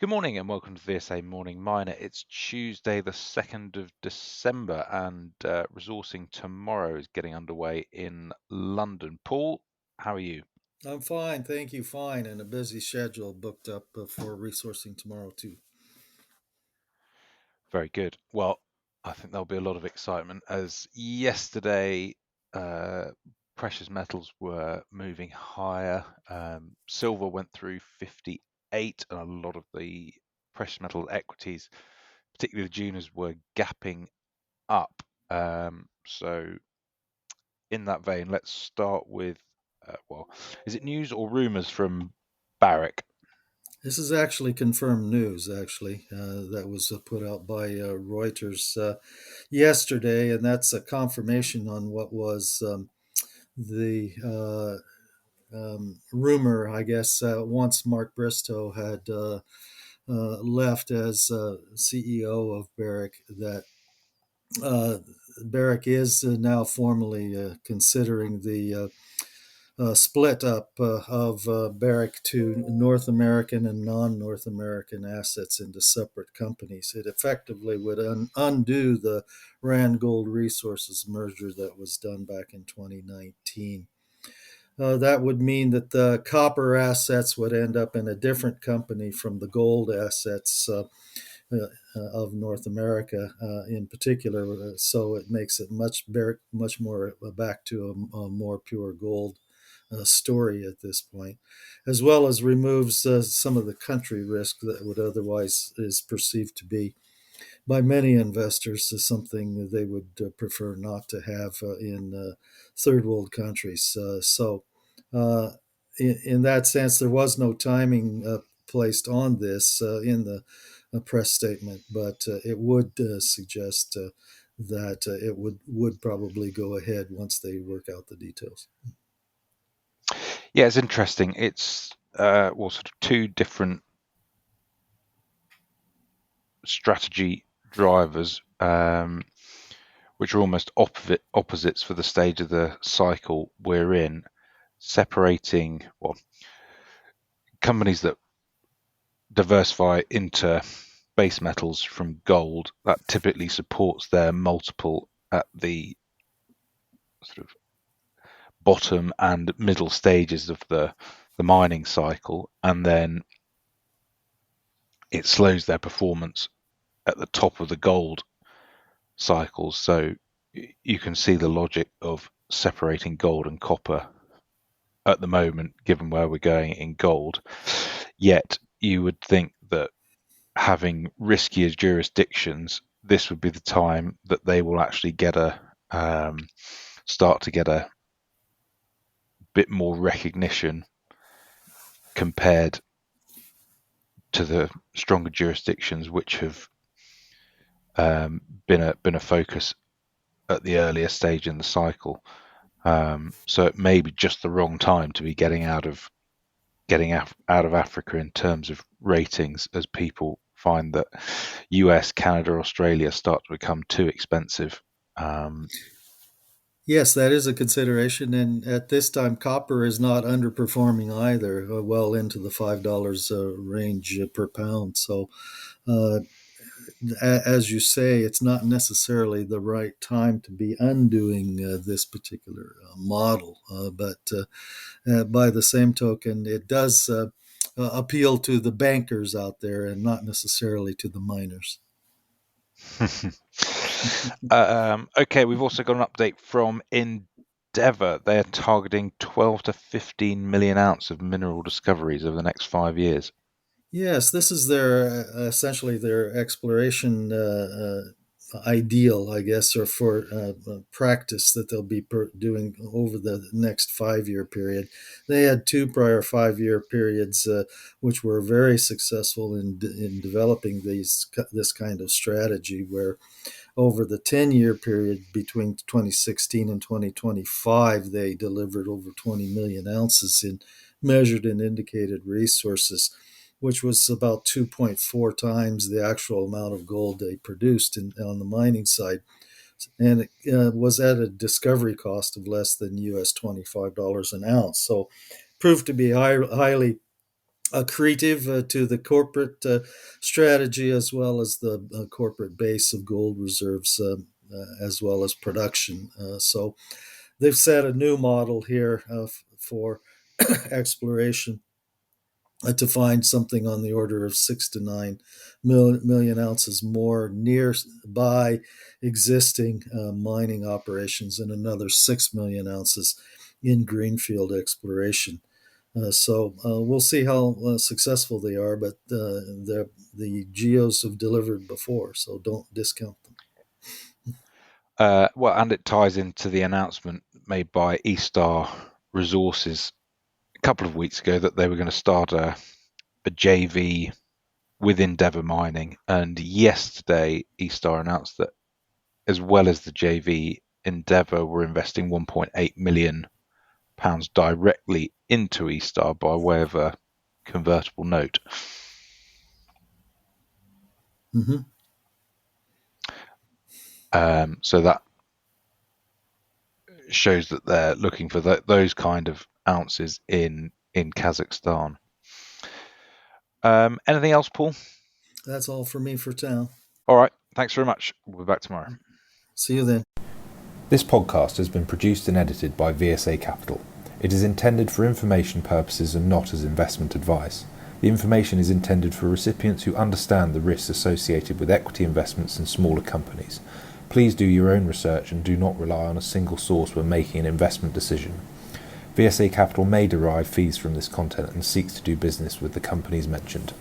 Good morning and welcome to VSA Morning Miner. It's Tuesday, the 2nd of December, and resourcing tomorrow is getting underway in London. Paul, how are you? I'm fine, thank you. Fine, and a busy schedule booked up for resourcing tomorrow too. Very good. Well, I think there'll be a lot of excitement as yesterday uh, precious metals were moving higher. Silver went through 58, and a lot of the precious metal equities, particularly the juniors, were gapping up. So in that vein, let's start with, is it news or rumors from Barrick? This is actually confirmed news. Actually, that was put out by Reuters yesterday, and that's a confirmation on what was the rumor. I guess once Mark Bristow had left as CEO of Barrick, that uh, Barrick is now formally considering the split up of Barrick to North American and non North American assets into separate companies. It effectively would undo the Rand Gold Resources merger that was done back in 2019. That would mean that the copper assets would end up in a different company from the gold assets of North America in particular. So it makes it much more back to a more pure gold story at this point, as well as removes some of the country risk that would otherwise is perceived to be by many investors as something they would prefer not to have in third world countries. Uh, in that sense, there was no timing placed on this in the press statement, but it would suggest that it would probably go ahead once they work out the details. Yeah, it's interesting. It's sort of two different strategy drivers, which are almost opposites for the stage of the cycle we're in, separating companies that diversify into base metals from gold. That typically supports their multiple at the sort of bottom and middle stages of the mining cycle, and then it slows their performance at the top of the gold cycles. So you can see the logic of separating gold and copper at the moment, given where we're going in gold. Yet you would think that having riskier jurisdictions, this would be the time that they will actually get start to get a bit more recognition compared to the stronger jurisdictions which have been a focus at the earlier stage in the cycle. So it may be just the wrong time to be getting out of Africa in terms of ratings, as people find that US, Canada, Australia start to become too expensive. Um, Yes, that is a consideration, and at this time, copper is not underperforming either, well into the $5 range per pound. So, uh, as you say, it's not necessarily the right time to be undoing this particular model. But by the same token, it does appeal to the bankers out there and not necessarily to the miners. okay, we've also got an update from Endeavour. They're targeting 12 to 15 million ounce of mineral discoveries over the next 5 years. Yes, this is their essentially their exploration ideal, I guess, or for practice that they'll be doing over the next 5 year period. They had two prior 5 year periods, which were very successful in developing this kind of strategy, where over the 10 year period between 2016 and 2025, they delivered over 20 million ounces in measured and indicated resources, which was about 2.4 times the actual amount of gold they produced on the mining side. And it was at a discovery cost of less than US $25 an ounce. So proved to be highly accretive to the corporate strategy as well as the corporate base of gold reserves as well as production. So they've set a new model here for exploration to find something on the order of 6 to 9 million ounces more nearby existing mining operations and another 6 million ounces in greenfield exploration. So we'll see how successful they are, but the geos have delivered before, so don't discount them. Well, and it ties into the announcement made by Eastar Resources a couple of weeks ago that they were going to start a JV with Endeavour Mining. And yesterday, Eastar announced that as well as the JV, Endeavour were investing £1.8 million directly into Eastar by way of a convertible note. Mm-hmm. So that shows that they're looking for those kind of ounces in Kazakhstan. Anything else, Paul? That's all for me for now. All right. Thanks very much. We'll be back tomorrow. See you then. This podcast has been produced and edited by VSA Capital. It is intended for information purposes and not as investment advice. The information is intended for recipients who understand the risks associated with equity investments in smaller companies. Please do your own research and do not rely on a single source when making an investment decision. VSA Capital may derive fees from this content and seeks to do business with the companies mentioned.